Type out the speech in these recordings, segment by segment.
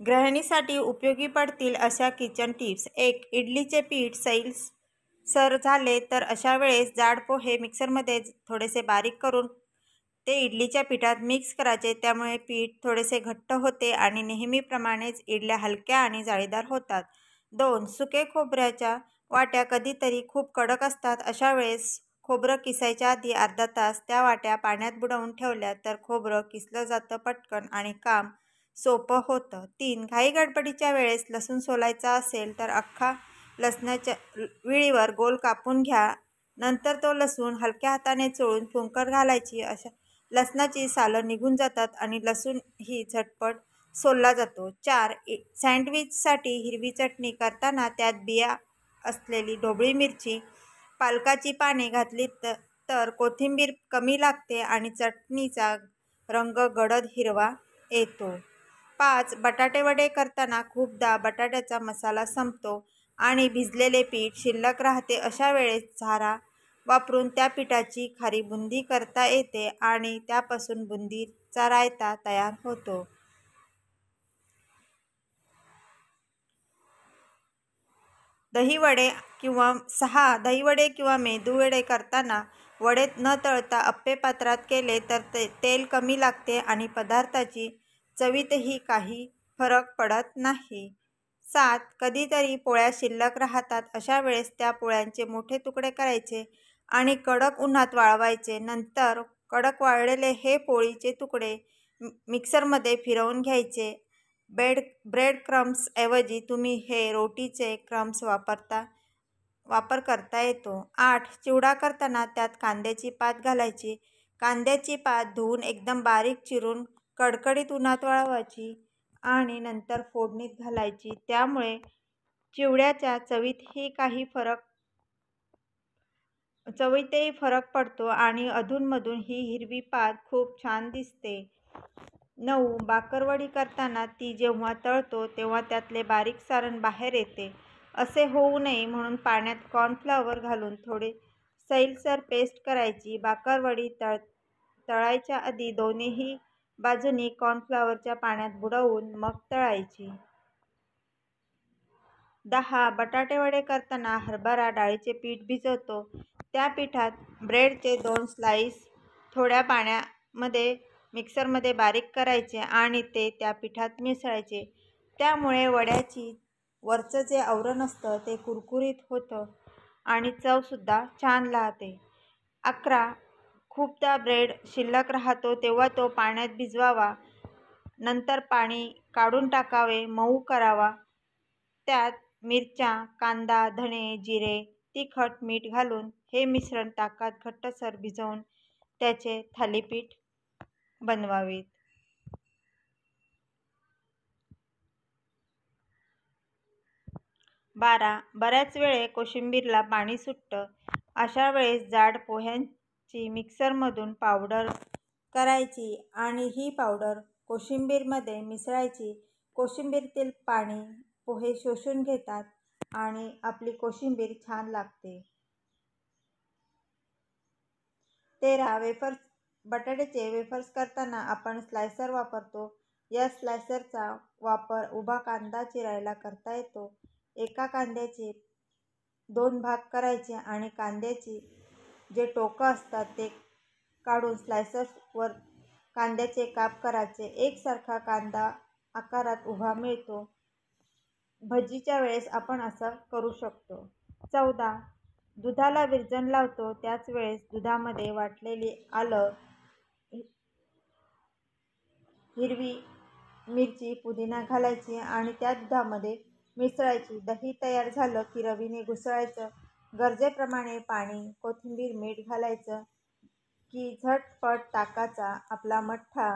गृहिणीसाठी उपयोगी पडतील अशा किचन टिप्स. 1. इडलीचे पीठ सैलसर झाले तर अशा वेळेस जाड पोहे मिक्सरमध्ये थोडेसे बारीक करून ते इडलीच्या पिठात मिक्स करायचे. त्यामुळे पीठ थोडेसे घट्ट होते आणि नेहमीप्रमाणेच इडल्या हलक्या आणि जाळीदार होतात. 2. सुके खोबऱ्याच्या वाट्या कधीतरी खूप कडक असतात. अशा वेळेस खोबरं किसायच्या आधी अर्धा तास त्या वाट्या पाण्यात बुडवून ठेवल्या तर खोबरं किसलं जातं पटकन आणि काम सोपं होतं. 3. घाई गडबडीच्या वेळेस लसूण सोलायचा असेल तर अख्खा लसणाच्या विळीवर गोल कापून घ्या. नंतर तो लसूण हलक्या हाताने चोळून फुंकर घालायची. अशा लसणाची सालं निघून जातात आणि लसूणही झटपट सोलला जातो. 4. सँडविचसाठी हिरवी चटणी करताना त्यात बिया असलेली ढोबळी मिरची, पालकाची पाने घातली तर कोथिंबीर कमी लागते आणि चटणीचा रंग गडद हिरवा येतो. 5. बटाटे वडे करताना खूपदा बटाट्याचा मसाला संपतो आणि भिजलेले पीठ शिल्लक राहते. अशा वेळेस झारा वापरून त्या पिठाची खारी बुंदी करता येते आणि त्यापासून बुंदीचा रायता तयार होतो. दहीवडे किंवा मेदूवडे करताना वडे न तळता अप्पे पात्रात केले तर तेल कमी लागते आणि पदार्थाची चवीतही काही फरक पडत नाही. 7. कधीतरी पोळ्या शिल्लक राहतात. अशा वेळेस त्या पोळ्यांचे मोठे तुकडे करायचे आणि कडक उन्हात वाळवायचे. नंतर कडक वाळलेले हे पोळीचे तुकडे मिक्सरमध्ये फिरवून घ्यायचे. ब्रेड क्रम्स ऐवजी तुम्ही हे रोटीचे क्रम्स वापर करता येतो. 8. चिवडा करताना त्यात कांद्याची पात घालायची. कांद्याची पात धुवून एकदम बारीक चिरून कडकडीत उन्हात वाळवायची आणि नंतर फोडणीत घालायची. त्यामुळे चिवड्याच्या चवीतही फरक पडतो आणि अधूनमधून ही हिरवी पात खूप छान दिसते. 9. बाकरवडी करताना ती जेव्हा तळतो तेव्हा त्यातले बारीक सारण बाहेर येते. असे होऊ नये म्हणून पाण्यात कॉर्नफ्लॉवर घालून थोडी सैलसर पेस्ट करायची. बाकरवडी तळायच्या आधी दोन्ही बाजूंनी कॉर्नफ्लॉवरच्या पाण्यात बुडवून मग तळायची. 10. बटाटे वडे करताना हरभरा डाळीचे पीठ भिजवतो. त्या पिठात ब्रेडचे 2 स्लाईस थोड्या पाण्यामध्ये मिक्सरमध्ये बारीक करायचे आणि ते त्या पिठात मिसळायचे. त्यामुळे वड्याची वरचं जे आवरण असतं ते कुरकुरीत होतं आणि चवसुद्धा छान लागते. 11. खूपदा ब्रेड शिल्लक राहतो तेव्हा तो पाण्यात भिजवावा. नंतर पाणी काढून टाकावे, मऊ करावा. त्यात मिरच्या, कांदा, धणे, जिरे, तिखट, मीठ घालून हे मिश्रण ताकात घट्टसर भिजवून त्याचे थालीपीठ बनवावीत. 12. बऱ्याच वेळे कोशिंबीरला पाणी सुटतं. अशा वेळेस जाड पोह्यांची मिक्सरमधून पावडर करायची आणि ही पावडर कोशिंबीरमध्ये मिसळायची. कोशिंबीरीतील पाणी पोहे शोषून घेतात आणि आपली कोशिंबीर छान लागते. 13. बटाट्याचे वेफर्स करताना आपण स्लायसर वापरतो. या स्लायसरचा वापर उभा कांदा चिरायला करता येतो. एका कांद्याचे 2 भाग करायचे आणि कांद्याची जे टोकं असतात ते काढून स्लायसर्सवर कांद्याचे काप करायचे. एकसारखा कांदा आकारात उभा मिळतो. भजीच्या वेळेस आपण असं करू शकतो. 14. दुधाला विरजण लावतो त्याच वेळेस दुधामध्ये वाटलेली आलं, हिरवी मिरची, पुदिना घालायची आणि त्या दुधामध्ये मिसळायची. दही तयार झालं की रवीने घुसळायचं. गरजेप्रमाणे पाणी, कोथिंबीर, मीठ घालायचं की झटपट ताकाचा आपला मठ्ठा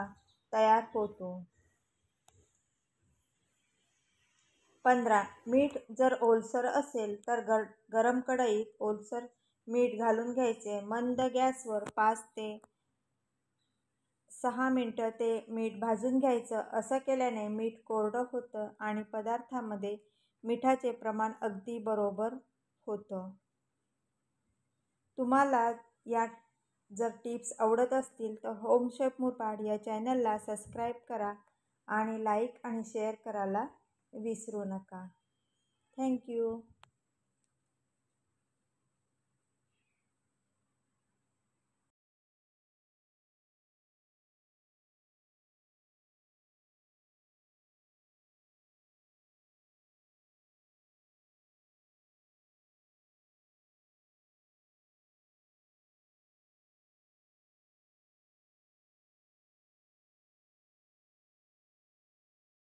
तयार होतो. 15. मीठ जर ओलसर असेल तर गरम कढईत ओलसर मीठ घालून घ्यायचे. मंद गॅसवर 5 ते 6 मिनिटं ते मीठ भाजून घ्यायचं. असं केल्याने मीठ कोरडं होतं आणि पदार्थामध्ये मिठाचे प्रमाण अगदी बरोबर होतं. तुम्हाला या जर टिप्स आवडत असतील तर होम शेफ मुरबाड या चॅनलला सबस्क्राईब करा आणि लाईक आणि शेअर करायला विसरू नका. थँक्यू.